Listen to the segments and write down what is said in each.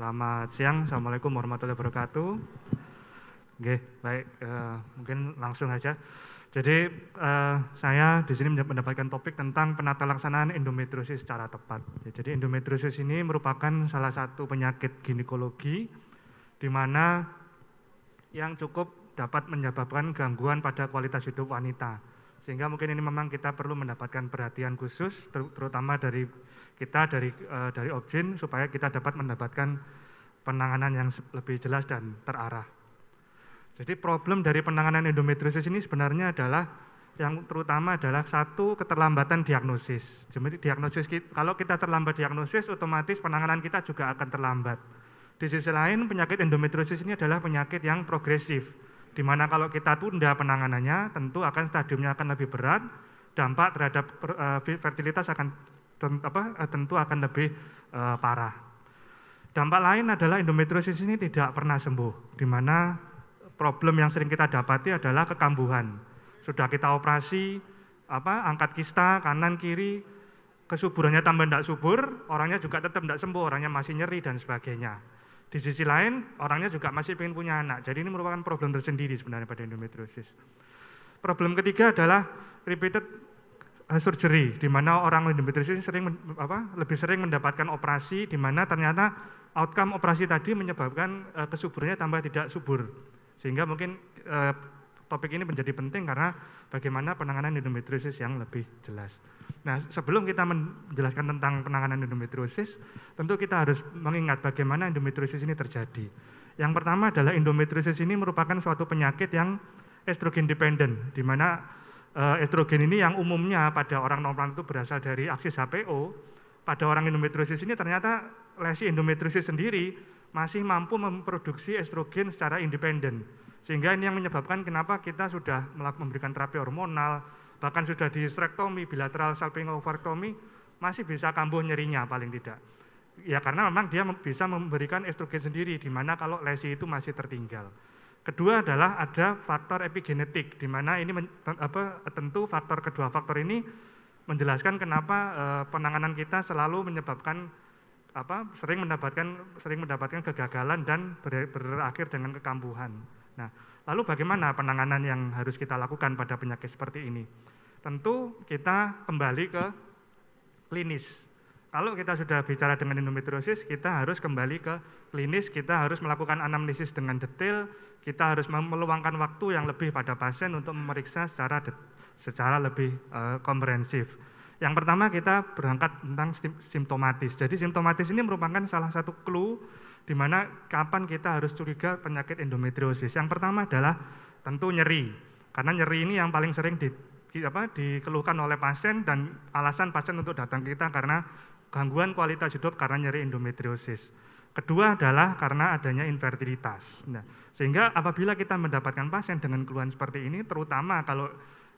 Selamat siang, Assalamualaikum warahmatullahi wabarakatuh. Oke, baik, mungkin langsung aja. Jadi saya di sini mendapatkan topik tentang penata laksanaan endometriosis secara tepat. Jadi endometriosis ini merupakan salah satu penyakit ginekologi di mana yang cukup dapat menyebabkan gangguan pada kualitas hidup wanita. Sehingga mungkin ini memang kita perlu mendapatkan perhatian khusus, terutama dari kita dari Objin, supaya kita dapat mendapatkan penanganan yang lebih jelas dan terarah. Jadi problem dari penanganan endometriosis ini sebenarnya adalah yang terutama adalah satu, keterlambatan diagnosis. Jadi kalau kita terlambat diagnosis, otomatis penanganan kita juga akan terlambat. Di sisi lain, penyakit endometriosis ini adalah penyakit yang progresif, di mana kalau kita tunda penanganannya, tentu akan stadiumnya akan lebih berat, dampak terhadap fertilitas tentu akan lebih parah. Dampak lain adalah endometriosis ini tidak pernah sembuh, di mana problem yang sering kita dapati adalah kekambuhan. Sudah kita operasi, angkat kista kanan kiri, kesuburannya tambah tidak subur, orangnya juga tetap tidak sembuh, orangnya masih nyeri dan sebagainya. Di sisi lain, orangnya juga masih ingin punya anak. Jadi ini merupakan problem tersendiri sebenarnya pada endometriosis. Problem ketiga adalah repeated surgery, di mana orang endometriosis lebih sering mendapatkan operasi, di mana ternyata outcome operasi tadi menyebabkan kesuburannya tambah tidak subur. Sehingga mungkin topik ini menjadi penting karena bagaimana penanganan endometriosis yang lebih jelas. Nah, sebelum kita menjelaskan tentang penanganan endometriosis, tentu kita harus mengingat bagaimana endometriosis ini terjadi. Yang pertama adalah endometriosis ini merupakan suatu penyakit yang estrogen dependent, di mana estrogen ini yang umumnya pada orang normal itu berasal dari aksis HPO. Pada orang endometriosis ini ternyata lesi endometriosis sendiri masih mampu memproduksi estrogen secara independen. Sehingga ini yang menyebabkan kenapa kita sudah memberikan terapi hormonal, bahkan sudah di hysterektomi, bilateral salpingovarektomi, masih bisa kambuh nyerinya paling tidak. Ya karena memang dia bisa memberikan estrogen sendiri, di mana kalau lesi itu masih tertinggal. Kedua adalah ada faktor epigenetik, di mana ini tentu kedua faktor ini menjelaskan kenapa penanganan kita selalu menyebabkan sering mendapatkan kegagalan dan berakhir dengan kekambuhan. Nah, lalu bagaimana penanganan yang harus kita lakukan pada penyakit seperti ini? Tentu kita kembali ke klinis. Kalau kita sudah bicara dengan endometriosis, kita harus kembali ke klinis, kita harus melakukan anamnesis dengan detail, kita harus meluangkan waktu yang lebih pada pasien untuk memeriksa secara lebih komprehensif. Yang pertama kita berangkat tentang simptomatis. Jadi simptomatis ini merupakan salah satu clue di mana kapan kita harus curiga penyakit endometriosis. Yang pertama adalah tentu nyeri, karena nyeri ini yang paling sering dikeluhkan oleh pasien dan alasan pasien untuk datang ke kita karena gangguan kualitas hidup karena nyeri endometriosis. Kedua adalah karena adanya infertilitas. Nah, sehingga apabila kita mendapatkan pasien dengan keluhan seperti ini, terutama kalau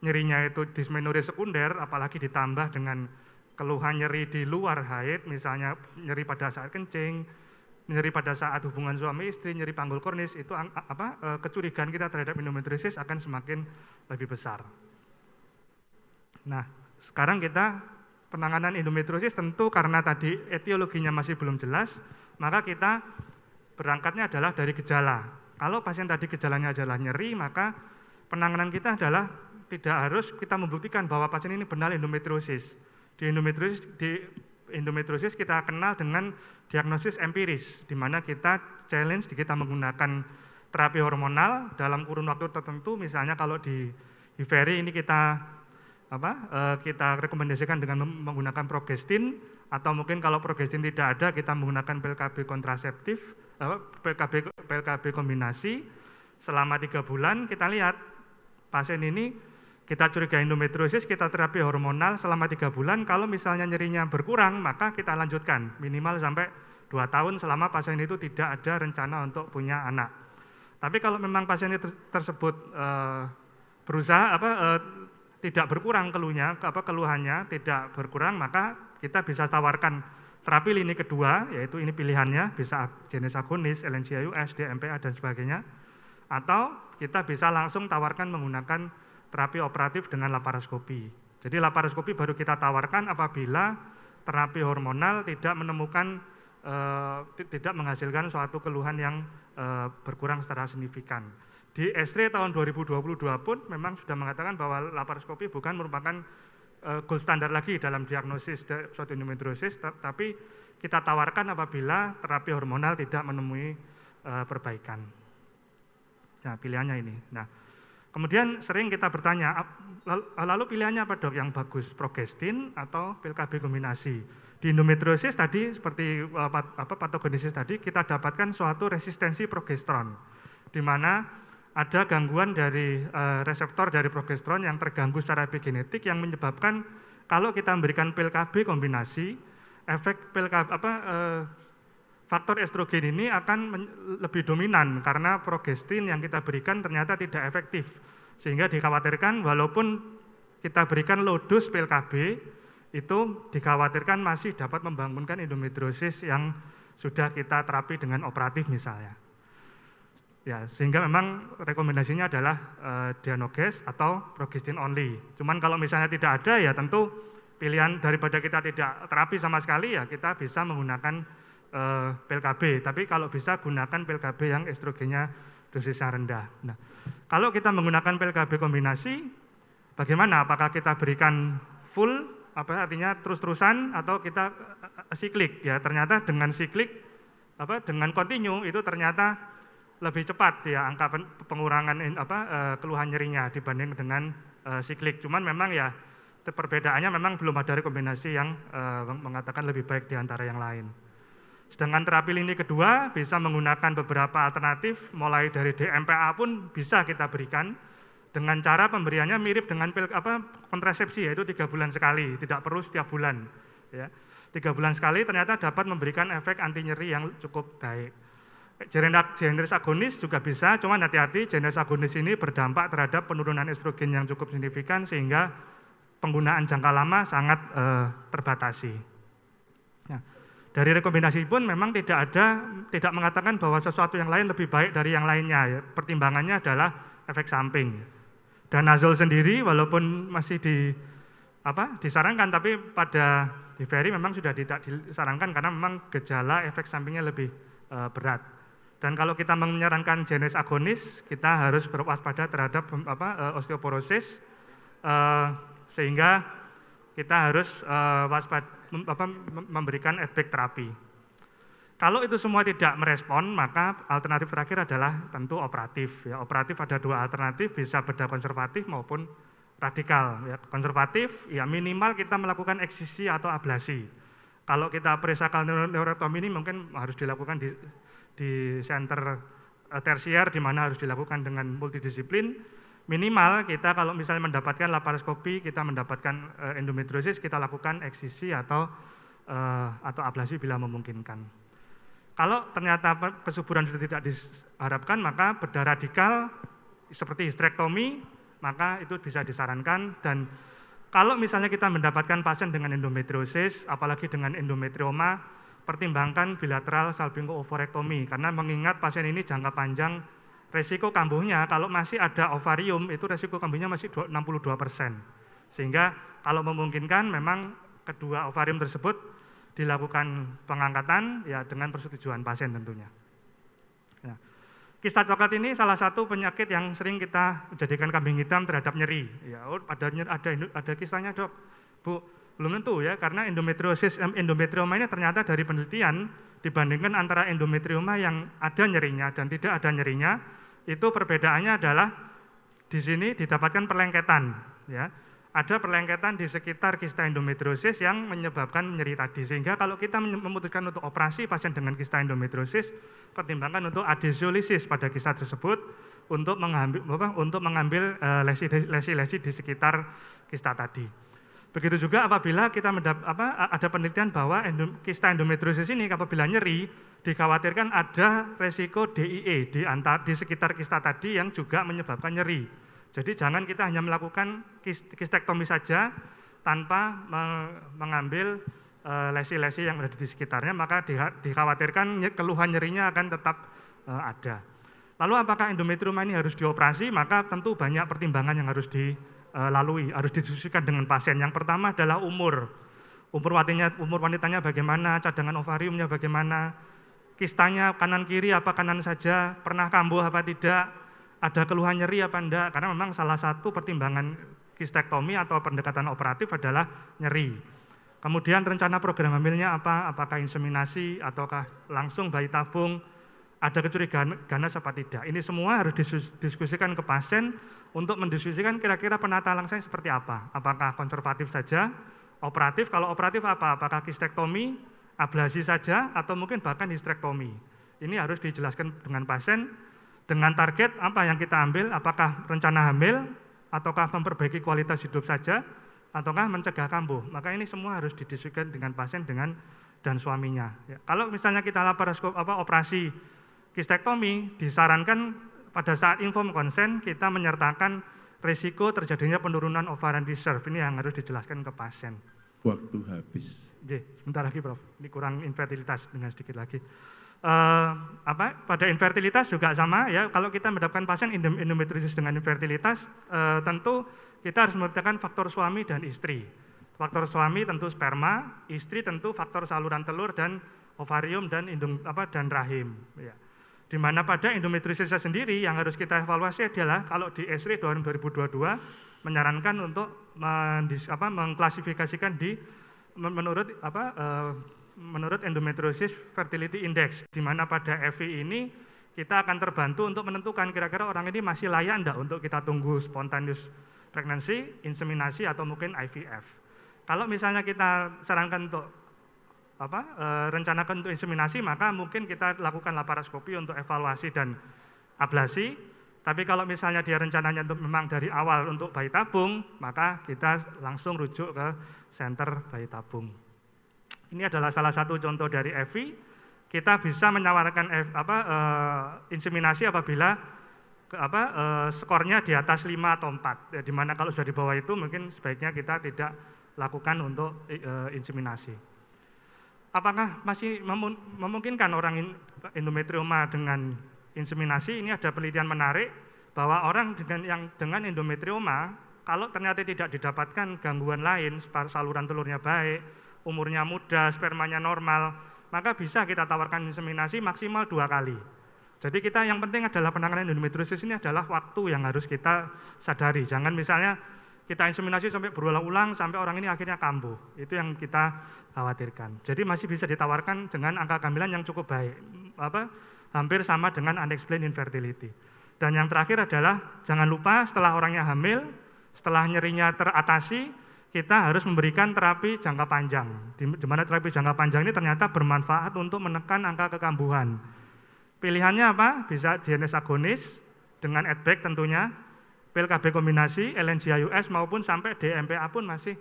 nyerinya itu dysmenorrhea sekunder, apalagi ditambah dengan keluhan nyeri di luar haid, misalnya nyeri pada saat kencing, nyeri pada saat hubungan suami istri, nyeri panggul kornis, itu kecurigaan kita terhadap endometriosis akan semakin lebih besar. Nah, sekarang kita penanganan endometriosis tentu karena tadi etiologinya masih belum jelas, maka kita berangkatnya adalah dari gejala. Kalau pasien tadi gejalanya adalah nyeri, maka penanganan kita adalah tidak harus kita membuktikan bahwa pasien ini benar endometriosis. Di endometriosis kita kenal dengan diagnosis empiris, di mana kita challenge kita menggunakan terapi hormonal dalam kurun waktu tertentu. Misalnya kalau di Hiveri ini kita rekomendasikan dengan menggunakan progestin, atau mungkin kalau progestin tidak ada kita menggunakan PLKB kontraseptif, PLKB kombinasi selama 3 bulan. Kita lihat pasien ini kita curiga endometriosis, kita terapi hormonal selama 3 bulan. Kalau misalnya nyerinya berkurang, maka kita lanjutkan minimal sampai 2 tahun selama pasien itu tidak ada rencana untuk punya anak. Tapi kalau memang pasien tersebut tidak berkurang keluhannya tidak berkurang, maka kita bisa tawarkan terapi lini kedua, yaitu ini pilihannya bisa jenis agonis, LNCIUS, DMPA dan sebagainya, atau kita bisa langsung tawarkan menggunakan terapi operatif dengan laparoskopi. Jadi laparoskopi baru kita tawarkan apabila terapi hormonal tidak menemukan tidak menghasilkan suatu keluhan yang berkurang secara signifikan. Di ESRI tahun 2022 pun memang sudah mengatakan bahwa laparoskopi bukan merupakan gold standar lagi dalam diagnosis suatu endometriosis, tapi kita tawarkan apabila terapi hormonal tidak menemui perbaikan. Nah, pilihannya ini. Nah, kemudian sering kita bertanya, lalu pilihannya apa dok yang bagus, progestin atau pil KB kombinasi? Di endometriosis tadi seperti patogenesis tadi kita dapatkan suatu resistensi progesteron, di mana ada gangguan dari reseptor dari progesteron yang terganggu secara epigenetik yang menyebabkan kalau kita memberikan pil KB kombinasi, efek faktor estrogen ini akan lebih dominan karena progestin yang kita berikan ternyata tidak efektif, sehingga dikhawatirkan walaupun kita berikan low dose pil KB itu dikhawatirkan masih dapat membangunkan endometriosis yang sudah kita terapi dengan operatif misalnya. Ya, sehingga memang rekomendasinya adalah Dianoges atau progestin only. Cuman kalau misalnya tidak ada ya tentu pilihan daripada kita tidak terapi sama sekali ya kita bisa menggunakan pil KB. Tapi kalau bisa gunakan pil KB yang estrogennya dosisnya rendah. Nah, kalau kita menggunakan pil KB kombinasi, bagaimana? Apakah kita berikan full, artinya terus-terusan atau kita siklik? Ya, ternyata dengan siklik, dengan kontinu itu ternyata lebih cepat ya angka pengurangan keluhan nyerinya dibanding dengan siklik. Cuman memang ya perbedaannya memang belum ada rekomendasi yang mengatakan lebih baik di antara yang lain. Sedangkan terapi lini kedua bisa menggunakan beberapa alternatif, mulai dari DMPA pun bisa kita berikan dengan cara pemberiannya mirip dengan pil kontrasepsi, yaitu 3 bulan sekali, tidak perlu setiap bulan. Ya. 3 bulan sekali ternyata dapat memberikan efek anti nyeri yang cukup baik. Generis agonis juga bisa, cuman hati-hati generis agonis ini berdampak terhadap penurunan estrogen yang cukup signifikan sehingga penggunaan jangka lama sangat terbatasi. Nah, dari rekomendasi pun memang tidak mengatakan bahwa sesuatu yang lain lebih baik dari yang lainnya. Ya. Pertimbangannya adalah efek samping. Danazol sendiri walaupun masih disarankan, tapi pada Diveri memang sudah tidak disarankan karena memang gejala efek sampingnya lebih berat. Dan kalau kita menyarankan generis agonis, kita harus berwaspada terhadap osteoporosis. Sehingga kita harus memberikan efek terapi. Kalau itu semua tidak merespon, maka alternatif terakhir adalah tentu operatif. Ya, operatif ada 2 alternatif, bisa bedah konservatif maupun radikal. Ya, konservatif, ya minimal kita melakukan eksisi atau ablasi. Kalau kita perisakal neurotomi ini mungkin harus dilakukan di center tersier, di mana harus dilakukan dengan multidisiplin. Minimal kita kalau misalnya mendapatkan laparoskopi, kita mendapatkan endometriosis, kita lakukan eksisi atau ablasi bila memungkinkan. Kalau ternyata kesuburan sudah tidak diharapkan, maka bedah radikal seperti histrektomi, maka itu bisa disarankan. Dan kalau misalnya kita mendapatkan pasien dengan endometriosis, apalagi dengan endometrioma, pertimbangkan bilateral salpingo-ovarektomi, karena mengingat pasien ini jangka panjang resiko kambuhnya kalau masih ada ovarium itu resiko kambuhnya masih 62%. Sehingga kalau memungkinkan memang kedua ovarium tersebut dilakukan pengangkatan ya dengan persetujuan pasien tentunya. Ya. Kista coklat ini salah satu penyakit yang sering kita jadikan kambing hitam terhadap nyeri. Ya, ada kisahnya dok, Bu, belum tentu ya karena endometrioma ini ternyata dari penelitian dibandingkan antara endometrioma yang ada nyerinya dan tidak ada nyerinya, itu perbedaannya adalah di sini didapatkan perlengketan, ya. Ada perlengketan di sekitar kista endometriosis yang menyebabkan nyeri tadi. Sehingga kalau kita memutuskan untuk operasi pasien dengan kista endometriosis, pertimbangkan untuk adhesiolisis pada kista tersebut untuk mengambil lesi-lesi di sekitar kista tadi. Begitu juga apabila kita ada penelitian bahwa kista endometriosis ini apabila nyeri dikhawatirkan ada resiko DIE di sekitar kista tadi yang juga menyebabkan nyeri. Jadi jangan kita hanya melakukan kistektomi saja tanpa mengambil lesi-lesi yang ada di sekitarnya, maka dikhawatirkan keluhan nyerinya akan tetap ada. Lalu apakah endometrioma ini harus dioperasi? Maka tentu banyak pertimbangan yang harus dilalui, harus didiskusikan dengan pasien. Yang pertama adalah umur. umur wanitanya bagaimana, cadangan ovariumnya bagaimana, kistanya kanan kiri apa kanan saja, pernah kambuh apa tidak, ada keluhan nyeri apa enggak, karena memang salah satu pertimbangan kistektomi atau pendekatan operatif adalah nyeri. Kemudian rencana program hamilnya apa, apakah inseminasi ataukah langsung bayi tabung, ada kecurigaan ganas apa tidak. Ini semua harus didiskusikan ke pasien untuk mendiskusikan kira-kira penata langsung seperti apa, apakah konservatif saja, operatif, kalau operatif apa, apakah kistektomi, ablasi saja, atau mungkin bahkan histrektomi. Ini harus dijelaskan dengan pasien, dengan target apa yang kita ambil, apakah rencana hamil, ataukah memperbaiki kualitas hidup saja, ataukah mencegah kambuh. Maka ini semua harus didiskusikan dengan pasien dan suaminya. Ya. Kalau misalnya kita operasi kistektomi, disarankan pada saat informed consent kita menyertakan risiko terjadinya penurunan ovarian reserve. Ini yang harus dijelaskan ke pasien. Waktu habis. Sebentar lagi Prof, ini kurang infertilitas dengan sedikit lagi. Pada infertilitas juga sama ya, kalau kita mendapatkan pasien endometriosis dengan infertilitas, tentu kita harus memperhatikan faktor suami dan istri. Faktor suami tentu sperma, istri tentu faktor saluran telur dan ovarium dan dan rahim. Ya. Di mana pada endometriosis sendiri yang harus kita evaluasi adalah kalau di ESRI 2022 menyarankan untuk mengklasifikasikan menurut endometriosis fertility index, di mana pada FI ini kita akan terbantu untuk menentukan kira-kira orang ini masih layak enggak untuk kita tunggu spontaneous pregnancy, inseminasi atau mungkin IVF. Kalau misalnya kita sarankan untuk rencanakan untuk inseminasi, maka mungkin kita lakukan laparoskopi untuk evaluasi dan ablasi. Tapi kalau misalnya dia rencananya untuk memang dari awal untuk bayi tabung, maka kita langsung rujuk ke center bayi tabung. Ini adalah salah satu contoh dari FI. Kita bisa menawarkan inseminasi apabila skornya di atas 5 atau 4. Di mana kalau sudah di bawah itu mungkin sebaiknya kita tidak lakukan untuk inseminasi. Apakah masih memungkinkan orang endometrioma dengan inseminasi? Ini ada penelitian menarik bahwa orang dengan endometrioma, kalau ternyata tidak didapatkan gangguan lain, saluran telurnya baik, umurnya muda, spermanya normal, maka bisa kita tawarkan inseminasi maksimal 2 kali. Jadi kita yang penting adalah penanganan endometriosis ini adalah waktu yang harus kita sadari. Jangan misalnya kita inseminasi sampai berulang-ulang sampai orang ini akhirnya kambuh. Itu yang kita khawatirkan. Jadi masih bisa ditawarkan dengan angka kehamilan yang cukup baik. Hampir sama dengan unexplained infertility. Dan yang terakhir adalah jangan lupa setelah orangnya hamil, setelah nyerinya teratasi, kita harus memberikan terapi jangka panjang. Di mana terapi jangka panjang ini ternyata bermanfaat untuk menekan angka kekambuhan. Pilihannya apa? Bisa DNS agonis dengan ADBAC tentunya, pil KB kombinasi, LNGIUS maupun sampai DMPA pun masih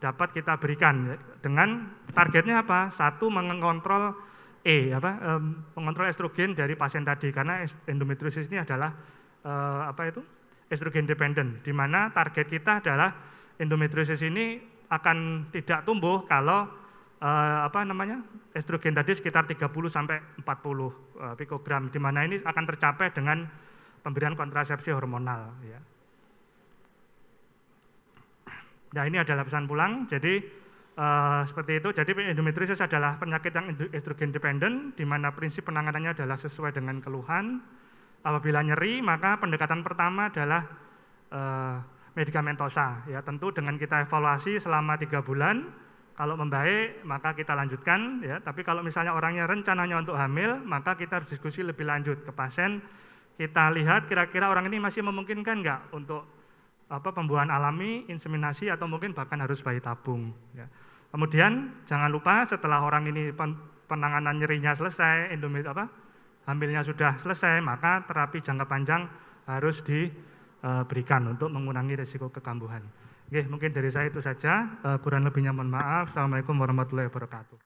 dapat kita berikan. Dengan targetnya apa? Satu, mengontrol mengontrol estrogen dari pasien tadi, karena endometriosis ini adalah estrogen dependent, di mana target kita adalah endometriosis ini akan tidak tumbuh kalau estrogen tadi sekitar 30 sampai 40 pikogram, di mana ini akan tercapai dengan pemberian kontrasepsi hormonal. Ya. Nah, ini adalah pesan pulang. Jadi seperti itu. Jadi endometriosis adalah penyakit yang estrogen dependent, di mana prinsip penanganannya adalah sesuai dengan keluhan. Apabila nyeri, maka pendekatan pertama adalah medikamentosa. Ya, tentu dengan kita evaluasi selama 3 bulan. Kalau membaik, maka kita lanjutkan. Ya. Tapi kalau misalnya orangnya rencananya untuk hamil, maka kita harus diskusi lebih lanjut ke pasien. Kita lihat kira-kira orang ini masih memungkinkan enggak untuk pembuahan alami, inseminasi, atau mungkin bahkan harus bayi tabung. Ya. Kemudian jangan lupa setelah orang ini penanganan nyerinya selesai, hamilnya sudah selesai, maka terapi jangka panjang harus diberikan untuk mengurangi risiko kekambuhan. Oke, mungkin dari saya itu saja. Kurang lebihnya mohon maaf. Assalamualaikum warahmatullahi wabarakatuh.